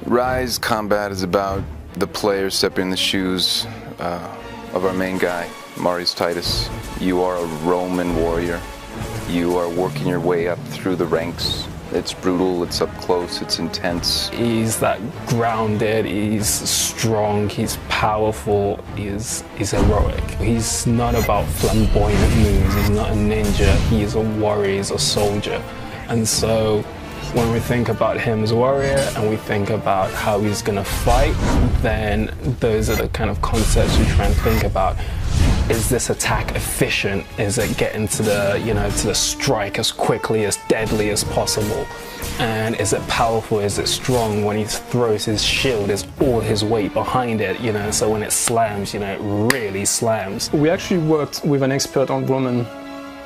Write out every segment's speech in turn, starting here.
Ryse combat is about the player stepping in the shoes of our main guy, Marius Titus. You are a Roman warrior. You are working your way up through the ranks. It's brutal, it's up close, it's intense. He's that grounded, he's strong, he's powerful, he's heroic. He's not about flamboyant moves, he's not a ninja, he's a warrior, he's a soldier. And so when we think about him as a warrior and we think about how he's gonna fight, then those are the kind of concepts we try and think about. Is this attack efficient? Is it getting to the, to the strike as quickly, as deadly as possible? And is it powerful? Is it strong? When he throws his shield, is all his weight behind it, so when it slams, it really slams. We actually worked with an expert on Roman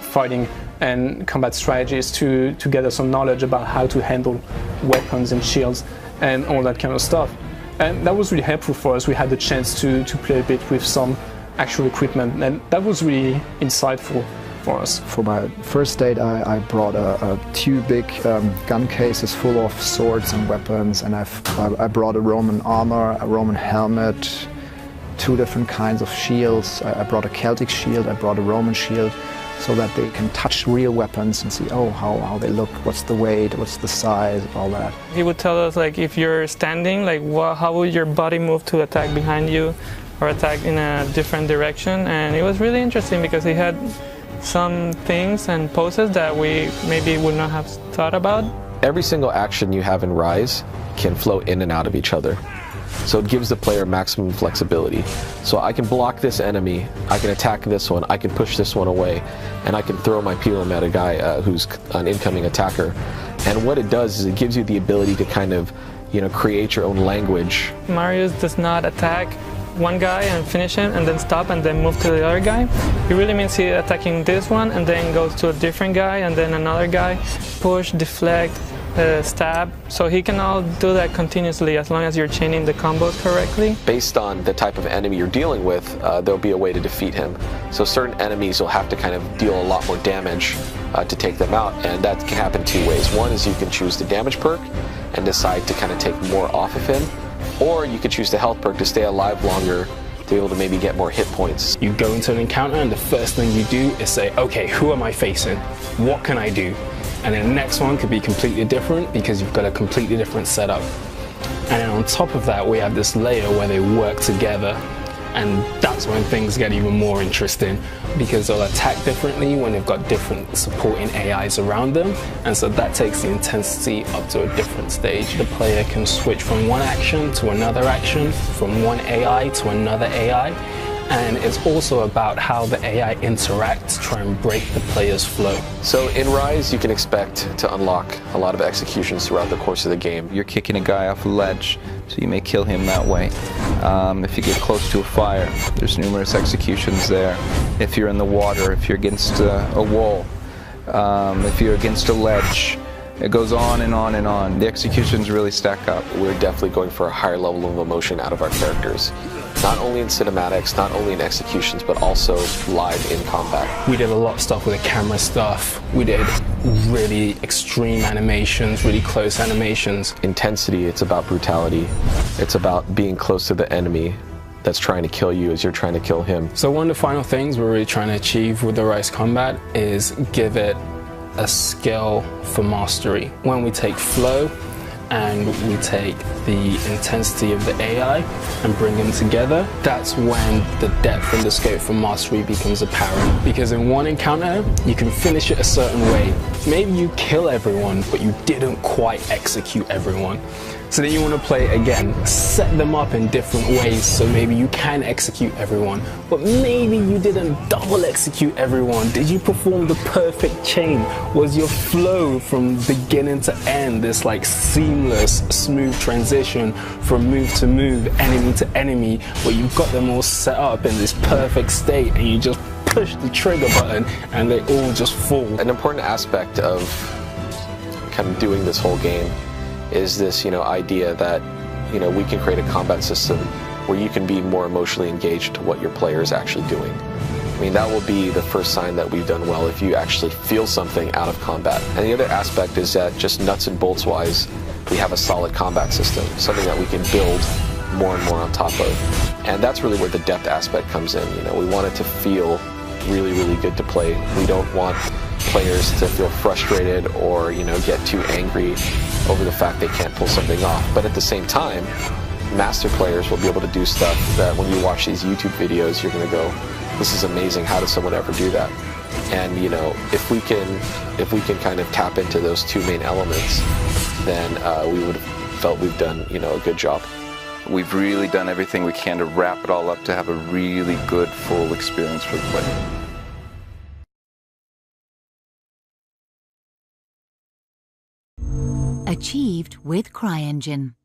fighting and combat strategies to gather some knowledge about how to handle weapons and shields and all that kind of stuff. And that was really helpful for us. We had the chance to play a bit with some actual equipment, and that was really insightful for us. For my first date, I brought two big gun cases full of swords and weapons, and I brought a Roman armor, a Roman helmet, two different kinds of shields. I brought a Celtic shield, I brought a Roman shield, so that they can touch real weapons and see, how they look, what's the weight, what's the size, all that. He would tell us, if you're standing, how would your body move to attack behind you or attack in a different direction. And it was really interesting because he had some things and poses that we maybe would not have thought about. Every single action you have in Ryse can flow in and out of each other. So it gives the player maximum flexibility. So I can block this enemy, I can attack this one, I can push this one away, and I can throw my pilum at a guy who's an incoming attacker. And what it does is it gives you the ability to kind of, create your own language. Marius does not attack one guy and finish him and then stop and then move to the other guy. It really means he's attacking this one and then goes to a different guy and then another guy, push, deflect, stab. So he can all do that continuously as long as you're chaining the combos correctly. Based on the type of enemy you're dealing with, there'll be a way to defeat him. So certain enemies will have to kind of deal a lot more damage to take them out, and that can happen two ways. One is you can choose the damage perk and decide to kind of take more off of him, or you could choose the health perk to stay alive longer, to be able to maybe get more hit points. You go into an encounter and the first thing you do is say, okay, who am I facing? What can I do? And then the next one could be completely different because you've got a completely different setup. And then on top of that, we have this layer where they work together. And that's when things get even more interesting because they'll attack differently when they've got different supporting AIs around them. And so that takes the intensity up to a different stage. The player can switch from one action to another action, from one AI to another AI. And it's also about how the AI interacts to try and break the player's flow. So in Ryse, you can expect to unlock a lot of executions throughout the course of the game. You're kicking a guy off a ledge, so you may kill him that way. If you get close to a fire, there's numerous executions there. If you're in the water, if you're against a wall, if you're against a ledge, it goes on and on and on. The executions really stack up. We're definitely going for a higher level of emotion out of our characters. Not only in cinematics, not only in executions, but also live in combat. We did a lot of stuff with the camera stuff. We did really extreme animations, really close animations. Intensity, it's about brutality. It's about being close to the enemy that's trying to kill you as you're trying to kill him. So one of the final things we're really trying to achieve with the Ryse combat is give it a skill for mastery. When we take flow and we take the intensity of the AI and bring them together, that's when the depth and the scope for mastery becomes apparent. Because in one encounter, you can finish it a certain way. Maybe you kill everyone, but you didn't quite execute everyone. So then you want to play again, set them up in different ways so maybe you can execute everyone, but maybe you didn't double execute everyone. Did you perform the perfect chain? Was your flow from beginning to end this seamless, smooth transition from move to move, enemy to enemy, where you've got them all set up in this perfect state and you just push the trigger button and they all just fall? An important aspect of kind of doing this whole game is this, idea that, we can create a combat system where you can be more emotionally engaged to what your player is actually doing. I mean, that will be the first sign that we've done well if you actually feel something out of combat. And the other aspect is that just nuts and bolts wise, we have a solid combat system, something that we can build more and more on top of. And that's really where the depth aspect comes in. You know, we want it to feel really, really good to play. We don't want players to feel frustrated or, you know, get too angry over the fact they can't pull something off. But at the same time, master players will be able to do stuff that when you watch these YouTube videos, you're going to go, this is amazing, how does someone ever do that? And, you know, if we can kind of tap into those two main elements, then we would have felt we've done, you know, a good job. We've really done everything we can to wrap it all up to have a really good, full experience for the player. Achieved with CryEngine.